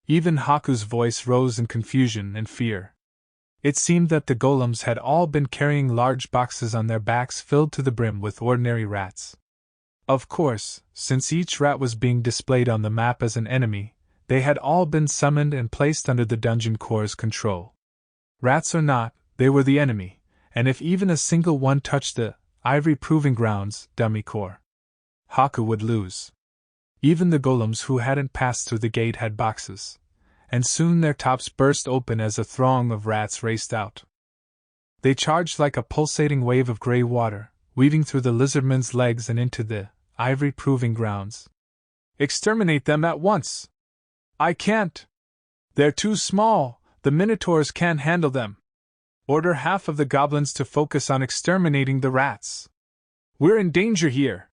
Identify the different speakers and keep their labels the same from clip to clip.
Speaker 1: Even Haku's voice rose in confusion and fear. It seemed that the golems had all been carrying large boxes on their backs filled to the brim with ordinary rats. Of course, since each rat was being displayed on the map as an enemy, they had all been summoned and placed under the dungeon core's control. Rats or not, they were the enemy, and if even a single one touched the ivory proving grounds dummy core, Haku would lose. Even the golems who hadn't passed through the gate had boxes, and soon their tops burst open as a throng of rats raced out. They charged like a pulsating wave of gray water, weaving through the lizardman's legs and into the ivory proving grounds. Exterminate them at once! I can't! They're too small, the minotaurs can't handle them. Order half of the goblins to focus on exterminating the rats. We're in danger here.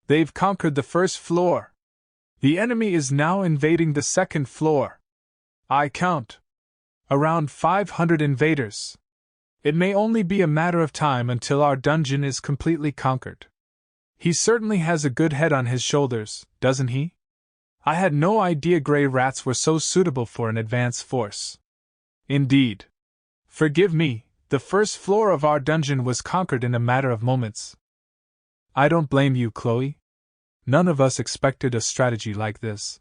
Speaker 1: They've conquered the first floor. The enemy is now invading the second floor. I count around 500 invaders. It may only be a matter of time until our dungeon is completely conquered. He certainly has a good head on his shoulders, doesn't he? I had no idea gray rats were so suitable for an advance force. Indeed. Forgive me, the first floor of our dungeon was conquered in a matter of moments. I don't blame you, Chloe. None of us expected a strategy like this.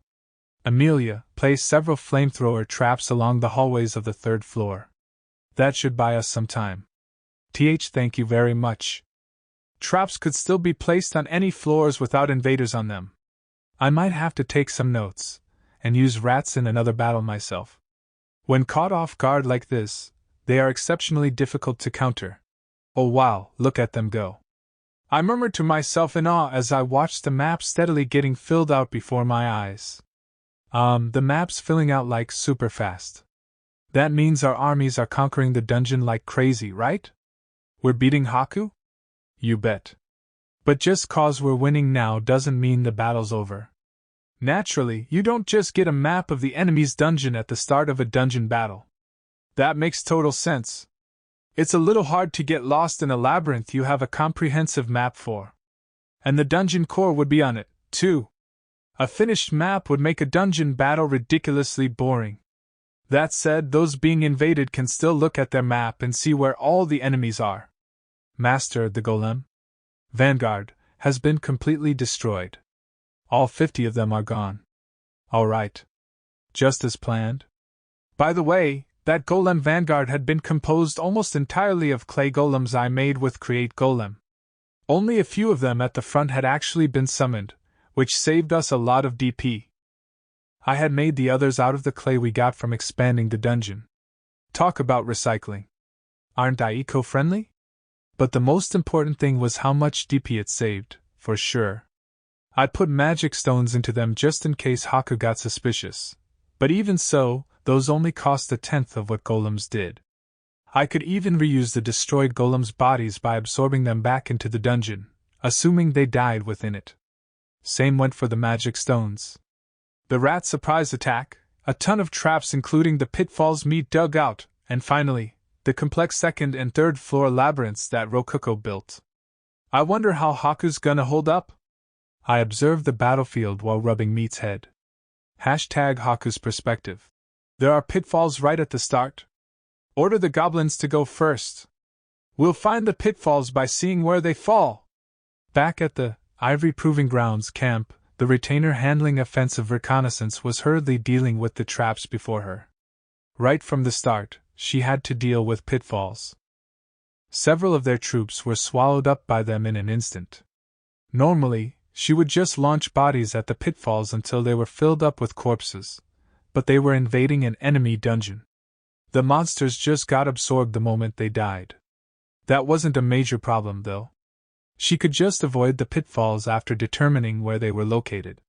Speaker 1: Amelia placed several flamethrower traps along the hallways of the third floor. That should buy us some time. Thank you very much. Traps could still be placed on any floors without invaders on them. I might have to take some notes, and use rats in another battle myself. When caught off guard like this, they are exceptionally difficult to counter. Oh wow, look at them go. I murmured to myself in awe as I watched the map steadily getting filled out before my eyes. The map's filling out like super fast. That means our armies are conquering the dungeon like crazy, right? We're beating Haku? You bet. But just cause we're winning now doesn't mean the battle's over. Naturally, you don't just get a map of the enemy's dungeon at the start of a dungeon battle. That makes total sense. It's a little hard to get lost in a labyrinth you have a comprehensive map for. And the dungeon core would be on it, too. A finished map would make a dungeon battle ridiculously boring. That said, those being invaded can still look at their map and see where all the enemies are. Master, the golem Vanguard has been completely destroyed. All 50 of them are gone. All right. Just as planned. By the way, that golem vanguard had been composed almost entirely of clay golems I made with Create Golem. Only a few of them at the front had actually been summoned, which saved us a lot of DP. I had made the others out of the clay we got from expanding the dungeon. Talk about recycling. Aren't I eco-friendly? But the most important thing was how much DP it saved, for sure. I'd put magic stones into them just in case Haku got suspicious. But even so, those only cost a tenth of what golems did. I could even reuse the destroyed golems' bodies by absorbing them back into the dungeon, assuming they died within it. Same went for the magic stones. The rat surprise attack, a ton of traps including the pitfalls meat dug out, and finally, the complex second and third floor labyrinths that Rococo built. I wonder how Haku's gonna hold up? I observed the battlefield while rubbing Meat's head. #Haku's perspective. There are pitfalls right at the start. Order the goblins to go first. We'll find the pitfalls by seeing where they fall. Back at the Ivory Proving Grounds camp, the retainer handling offensive reconnaissance was hurriedly dealing with the traps before her. Right from the start, she had to deal with pitfalls. Several of their troops were swallowed up by them in an instant. Normally, she would just launch bodies at the pitfalls until they were filled up with corpses, but they were invading an enemy dungeon. The monsters just got absorbed the moment they died. That wasn't a major problem, though. She could just avoid the pitfalls after determining where they were located.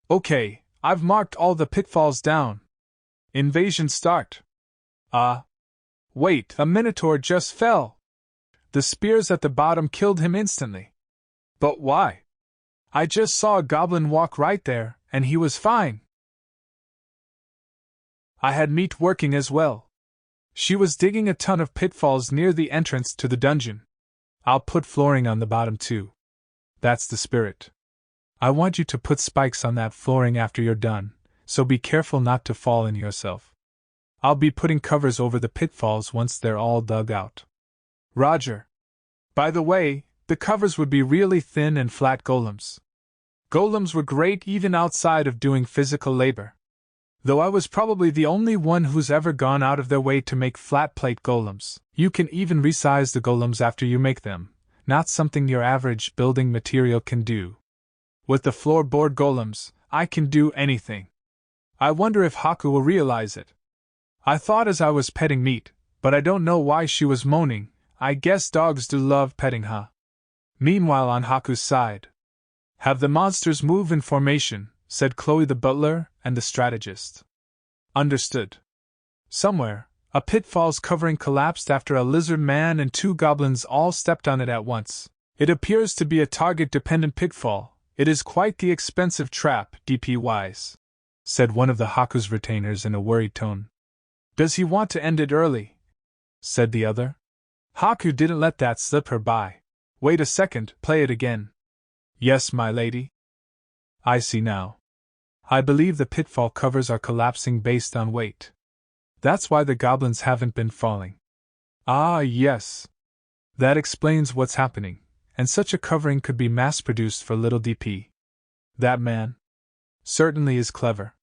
Speaker 1: Okay, I've marked all the pitfalls down. Invasion start. Wait, a minotaur just fell. The spears at the bottom killed him instantly. But why? I just saw a goblin walk right there, and he was fine. I had Meat working as well. She was digging a ton of pitfalls near the entrance to the dungeon. I'll put flooring on the bottom too. That's the spirit. I want you to put spikes on that flooring after you're done, so be careful not to fall in yourself. I'll be putting covers over the pitfalls once they're all dug out. Roger. By the way, the covers would be really thin and flat golems. Golems were great even outside of doing physical labor. Though I was probably the only one who's ever gone out of their way to make flat plate golems. You can even resize the golems after you make them, not something your average building material can do. With the floorboard golems, I can do anything. I wonder if Haku will realize it. I thought as I was petting Meat, but I don't know why she was moaning. I guess dogs do love petting, huh? Meanwhile, on Haku's side, have the monsters move in formation, said Chloe the butler and the strategist. Understood. Somewhere, a pitfall's covering collapsed after a lizard man and 2 goblins all stepped on it at once. It appears to be a target-dependent pitfall. It is quite the expensive trap, DP-wise, said one of the Haku's retainers in a worried tone. Does he want to end it early? Said the other. Haku didn't let that slip her by. Wait a second, play it again. Yes, my lady. I see now. I believe the pitfall covers are collapsing based on weight. That's why the goblins haven't been falling. Ah, yes. That explains what's happening, and such a covering could be mass-produced for little DP. That man certainly is clever.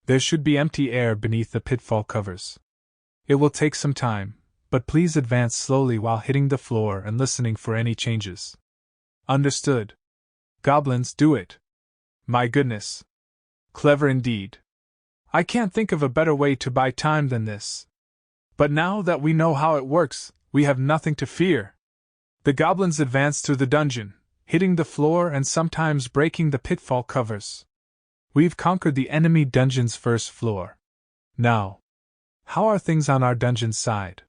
Speaker 1: There should be empty air beneath the pitfall covers. It will take some time, but please advance slowly while hitting the floor and listening for any changes. Understood. Goblins, do it. My goodness. Clever indeed. I can't think of a better way to buy time than this. But now that we know how it works, we have nothing to fear. The goblins advance through the dungeon, hitting the floor and sometimes breaking the pitfall covers. We've conquered the enemy dungeon's first floor. Now, how are things on our dungeon side?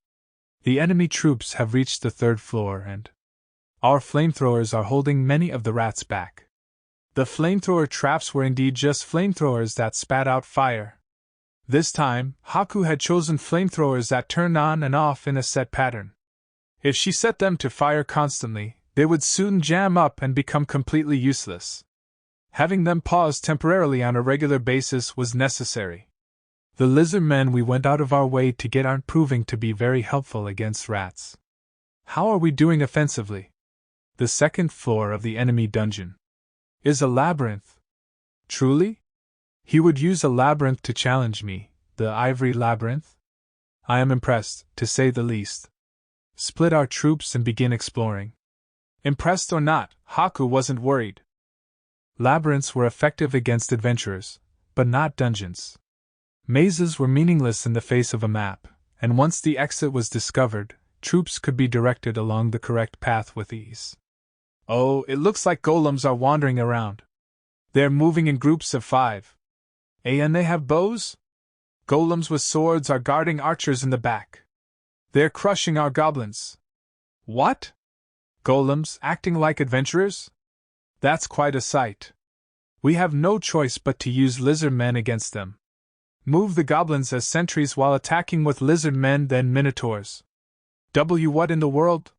Speaker 1: The enemy troops have reached the 3rd floor and our flamethrowers are holding many of the rats back. The flamethrower traps were indeed just flamethrowers that spat out fire. This time, Haku had chosen flamethrowers that turned on and off in a set pattern. If she set them to fire constantly, they would soon jam up and become completely useless. Having them pause temporarily on a regular basis was necessary. The lizard men we went out of our way to get aren't proving to be very helpful against rats. How are we doing offensively? The 2nd floor of the enemy dungeon is a labyrinth. Truly? He would use a labyrinth to challenge me, the ivory labyrinth? I am impressed, to say the least. Split our troops and begin exploring. Impressed or not, Haku wasn't worried. Labyrinths were effective against adventurers, but not dungeons. Mazes were meaningless in the face of a map, and once the exit was discovered, troops could be directed along the correct path with ease. Oh, it looks like golems are wandering around. They're moving in groups of 5. And they have bows? Golems with swords are guarding archers in the back. They're crushing our goblins. What? Golems acting like adventurers? That's quite a sight. We have no choice but to use lizard men against them. Move the goblins as sentries while attacking with lizard men, then minotaurs. What in the world?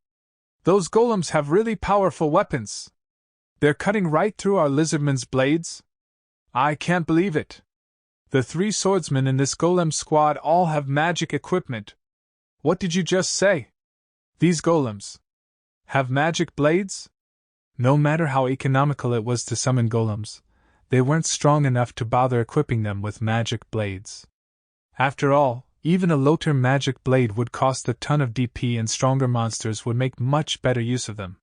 Speaker 1: Those golems have really powerful weapons. They're cutting right through our lizardmen's blades? I can't believe it. The 3 swordsmen in this golem squad all have magic equipment. What did you just say? These golems have magic blades? No matter how economical it was to summon golems, they weren't strong enough to bother equipping them with magic blades. After all, even a low-tier magic blade would cost a ton of DP and stronger monsters would make much better use of them.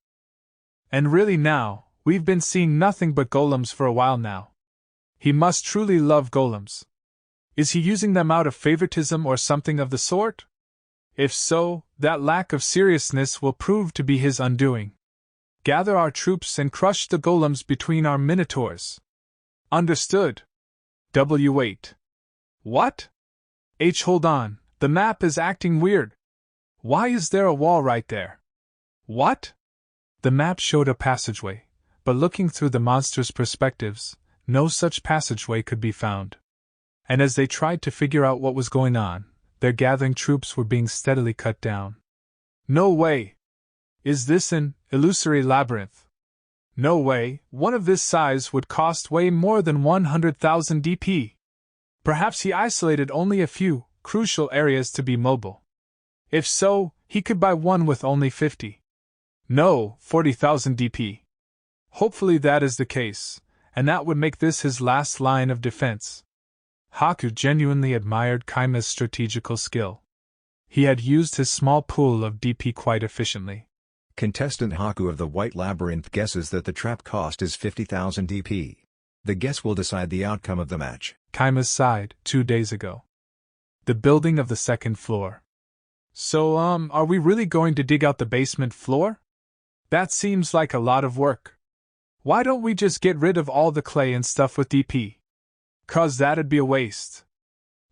Speaker 1: And really now, we've been seeing nothing but golems for a while now. He must truly love golems. Is he using them out of favoritism or something of the sort? If so, that lack of seriousness will prove to be his undoing. Gather our troops and crush the golems between our minotaurs. Understood. W8. What? Hold on, the map is acting weird. Why is there a wall right there? What? The map showed a passageway, but looking through the monsters' perspectives, no such passageway could be found. And as they tried to figure out what was going on, their gathering troops were being steadily cut down. No way! Is this an illusory labyrinth? No way, one of this size would cost way more than 100,000 DP. Perhaps he isolated only a few crucial areas to be mobile. If so, he could buy one with only 40,000 DP. Hopefully that is the case, and that would make this his last line of defense. Haku genuinely admired Kaima's strategical skill. He had used his small pool of DP quite efficiently.
Speaker 2: Contestant Haku of the White Labyrinth guesses that the trap cost is 50,000 DP. The guess will decide the outcome of the match.
Speaker 1: Kaima sighed 2 days ago. The building of the second floor. So, are we really going to dig out the basement floor? That seems like a lot of work. Why don't we just get rid of all the clay and stuff with DP? 'Cause that'd be a waste.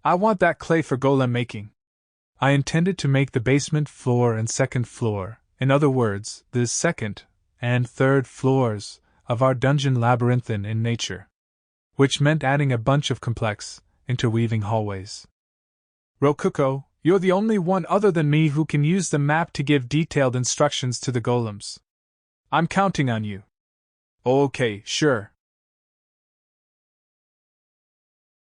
Speaker 1: I want that clay for golem making. I intended to make the basement floor and second floor, in other words, the second and third floors of our dungeon labyrinthine in nature, which meant adding a bunch of complex, interweaving hallways. Rokuko, you're the only one other than me who can use the map to give detailed instructions to the golems. I'm counting on you. Okay, sure.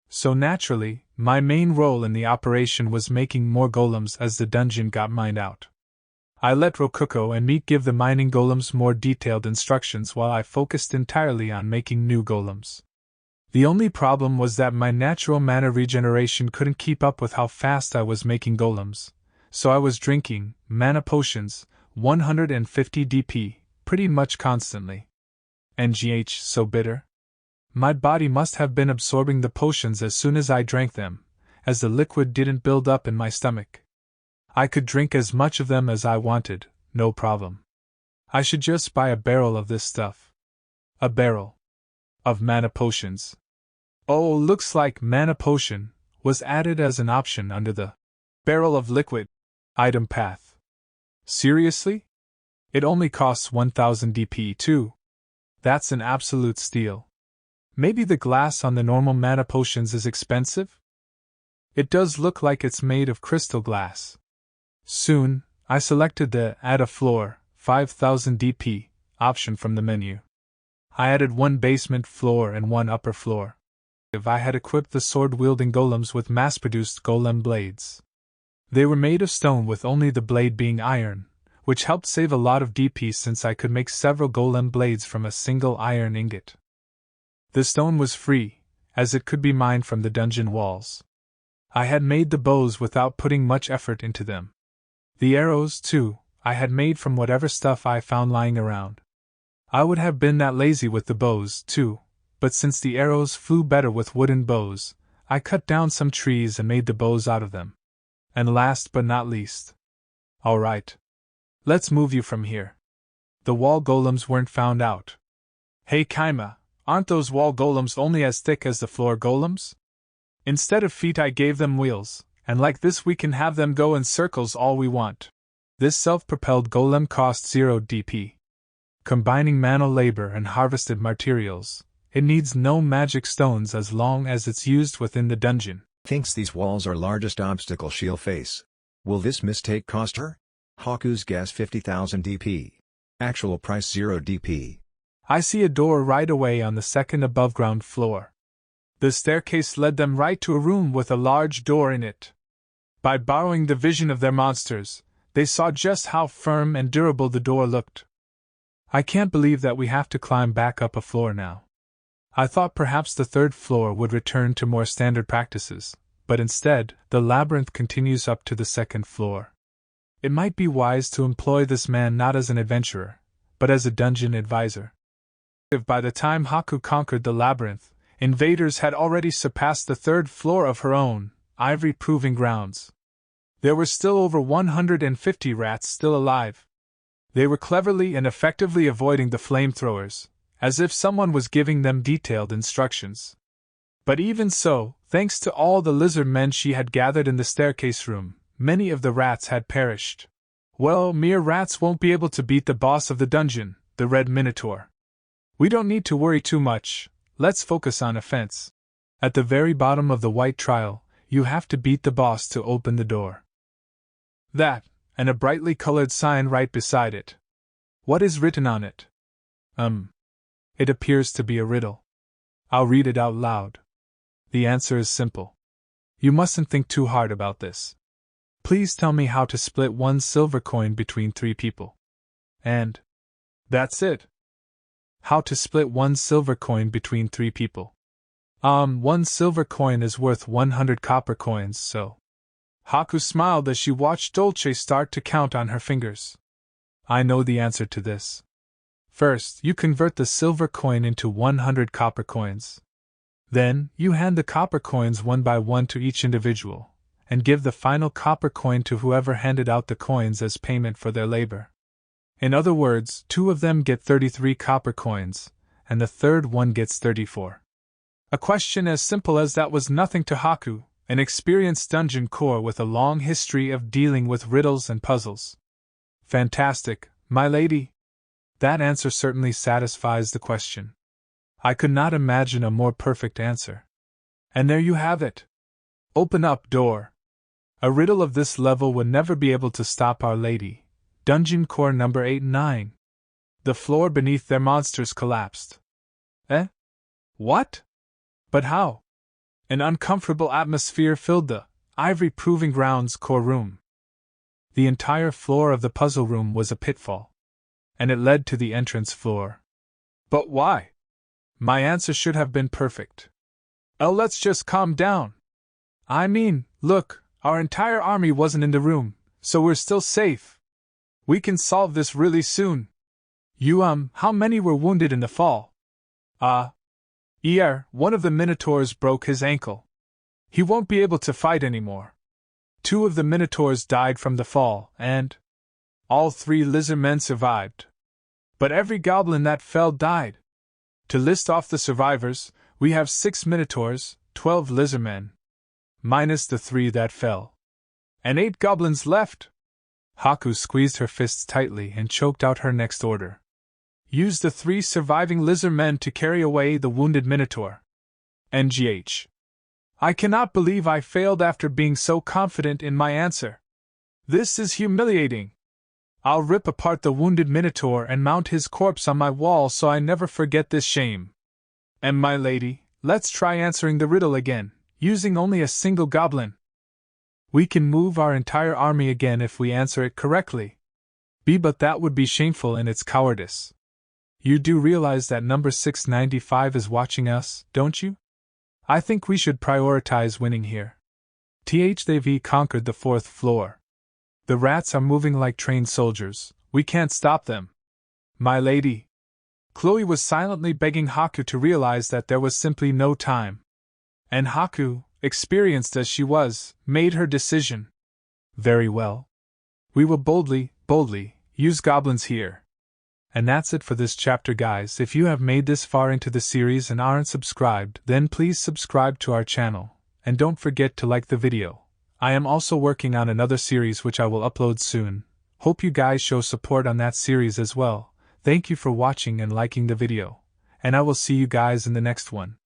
Speaker 1: So naturally, my main role in the operation was making more golems as the dungeon got mined out. I let Rokuko and Meat give the mining golems more detailed instructions while I focused entirely on making new golems. The only problem was that my natural mana regeneration couldn't keep up with how fast I was making golems, so I was drinking mana potions, 150 DP, pretty much constantly. NGH, so bitter. My body must have been absorbing the potions as soon as I drank them, as the liquid didn't build up in my stomach. I could drink as much of them as I wanted, no problem. I should just buy a barrel of this stuff. A barrel of mana potions. Oh, looks like mana potion was added as an option under the barrel of liquid item path. Seriously? It only costs 1000 DP too. That's an absolute steal. Maybe the glass on the normal mana potions is expensive? It does look like it's made of crystal glass. Soon, I selected the Add a Floor, 5000 DP, option from the menu. I added one basement floor and one upper floor. If I had equipped the sword-wielding golems with mass-produced golem blades. They were made of stone with only the blade being iron, which helped save a lot of DP since I could make several golem blades from a single iron ingot. The stone was free, as it could be mined from the dungeon walls. I had made the bows without putting much effort into them. The arrows, too, I had made from whatever stuff I found lying around. I would have been that lazy with the bows, too, but since the arrows flew better with wooden bows, I cut down some trees and made the bows out of them. And last but not least. Alright. Let's move you from here. The wall golems weren't found out. Hey Kaima, aren't those wall golems only as thick as the floor golems? Instead of feet I gave them wheels, and like this we can have them go in circles all we want. This self-propelled golem costs 0 DP. Combining manual labor and harvested materials, it needs no magic stones as long as it's used within the dungeon.
Speaker 2: Thinks these walls are largest obstacle she'll face. Will this mistake cost her? Haku's guess 50,000 DP. Actual price 0 DP.
Speaker 1: I see a door right away on the second above-ground floor. The staircase led them right to a room with a large door in it. By borrowing the vision of their monsters, they saw just how firm and durable the door looked. I can't believe that we have to climb back up a floor now. I thought perhaps the third floor would return to more standard practices, but instead, the labyrinth continues up to the second floor. It might be wise to employ this man not as an adventurer, but as a dungeon advisor. If by the time Haku conquered the labyrinth, invaders had already surpassed the third floor of her own, ivory proving grounds. There were still over 150 rats still alive. They were cleverly and effectively avoiding the flamethrowers, as if someone was giving them detailed instructions. But even so, thanks to all the lizard men she had gathered in the staircase room, many of the rats had perished. Well, mere rats won't be able to beat the boss of the dungeon, the Red Minotaur. We don't need to worry too much, let's focus on offense. At the very bottom of the white trial, you have to beat the boss to open the door. That, and a brightly colored sign right beside it. What is written on it? It appears to be a riddle. I'll read it out loud. The answer is simple. You mustn't think too hard about this. Please tell me how to split one silver coin between 3 people. And that's it. How to split one silver coin between 3 people. 1 silver coin is worth 100 copper coins, so. Haku smiled as she watched Dolce start to count on her fingers. I know the answer to this. First, you convert the silver coin into 100 copper coins. Then, you hand the copper coins one by one to each individual, and give the final copper coin to whoever handed out the coins as payment for their labor. In other words, 2 of them get 33 copper coins, and the third one gets 34. A question as simple as that was nothing to Haku, an experienced dungeon core with a long history of dealing with riddles and puzzles. Fantastic, my lady. That answer certainly satisfies the question. I could not imagine a more perfect answer. And there you have it. Open up, door. A riddle of this level would never be able to stop Our Lady. Dungeon core number 8 and 9. The floor beneath their monsters collapsed. Eh? What? But how? An uncomfortable atmosphere filled the Ivory Proving Grounds core room. The entire floor of the puzzle room was a pitfall, and it led to the entrance floor. But why? My answer should have been perfect. Oh, let's just calm down. I mean, look, our entire army wasn't in the room, so we're still safe. We can solve this really soon. How many were wounded in the fall? One of the Minotaurs broke his ankle. He won't be able to fight anymore. 2 of the Minotaurs died from the fall, and all 3 lizardmen survived. But every goblin that fell died. To list off the survivors, we have 6 Minotaurs, 12 lizardmen, minus the 3 that fell, and 8 goblins left. Haku squeezed her fists tightly and choked out her next order. Use the 3 surviving lizardmen to carry away the wounded Minotaur. NGH. I cannot believe I failed after being so confident in my answer. This is humiliating. I'll rip apart the wounded Minotaur and mount his corpse on my wall so I never forget this shame. And my lady, let's try answering the riddle again, using only a single goblin. We can move our entire army again if we answer it correctly. But that would be shameful in its cowardice. You do realize that number 695 is watching us, don't you? I think we should prioritize winning here. They've conquered the 4th floor. The rats are moving like trained soldiers. We can't stop them. My lady. Chloe was silently begging Haku to realize that there was simply no time. And Haku, experienced as she was, made her decision. Very well. We will boldly use goblins here. And that's it for this chapter, guys. If you have made this far into the series and aren't subscribed, then please subscribe to our channel, and don't forget to like the video. I am also working on another series which I will upload soon. Hope you guys show support on that series as well. Thank you for watching and liking the video, and I will see you guys in the next one.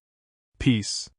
Speaker 1: Peace.